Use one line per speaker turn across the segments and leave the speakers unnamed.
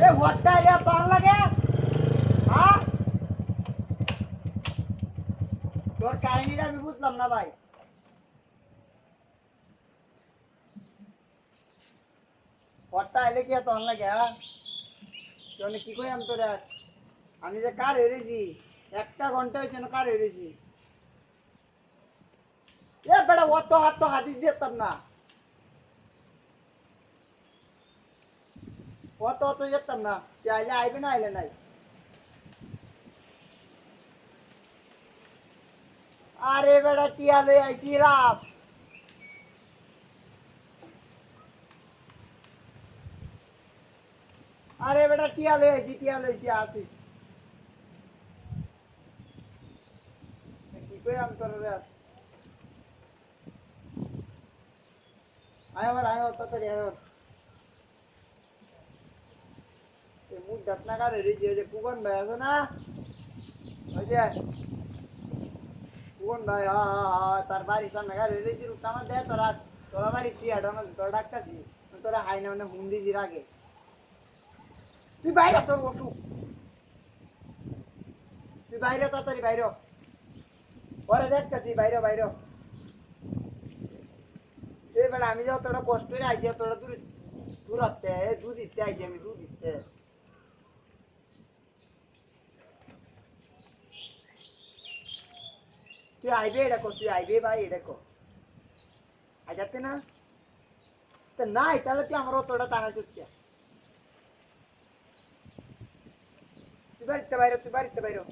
এ হটটা ইয়া তোর লাগে হ্যাঁ তোর কাহিনীটা আমি বুঝলাম না ভাই হটটা এলে কি তোর লাগে হ্যাঁ তোর কি কই আমি তোর আমি যে কার হেরেছি 1 ঘন্টা হয়েছে না কার হেরেছি এ বেটা অত হাত তো হাদিস দিতাম না অত অত যেতাম না তুই আইলে আইবে না আইলে নাই আরে বেটা টিয়া লই আইছি রাম আরে বেটা টিয়া লইছি আসিস কি কই আমি তোর রে আয় তাড়াতাড়ি আয় এই মুখ ডাকনা কারে রে যে কুগন ভাই আছে না ওই যে কুগন ভাই তার বাড়ি সামনে কারে রে যে রুটা আমার দে তোরা বাড়ি সিয়াড় না তোরা ডাকতাছি তোরা হাই না মানে হুন্দি জির আগে তুই বাইরে তোর বসু তুই বাইরে তাড়াতাড়ি বাইরে পরে দেখতাছি বাইরে এই বেটা আমি যাও তোরা কষ্ট করে আইছি তোরা দূরাতে দুধ দিতে আইছি আমি দুধ দিতে তুই আইবে এটা কর তুই আইবে ভাই এটা কর আই যাতে না তো নাই তাহলে তুই আমার তোরা টানাছিস কে তুই বাড়িতে বাইরে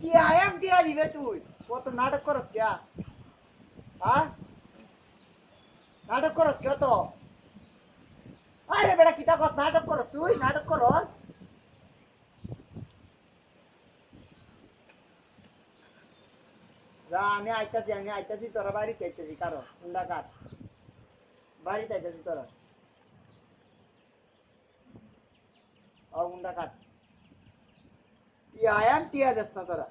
কি আয়াম দিয়া দিবে তুই কত নাটক করস কে হ্যাঁ নাটক করস কে তো আরে বেটা কিতা কস নাটক করস তুই নাটক করস যা আমি আইতাছি তোরা বাড়িতে আইতাছি কারো হুন্ডা কাট বাড়িতে আইতাছি তোরা হুন্ডা কাট আয়াম টিয়া দেস না তোরা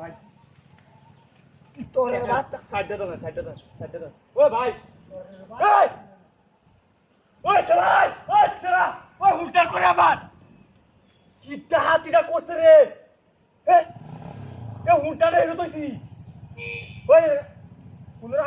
ভাই তোর সাইড দে ও ভাই এই ওই চলাই ওই চলা ওই হুটার করে আবার কিটা হাতিটা করছে রে এ হুটারে হেলো তুই ওই পুনরা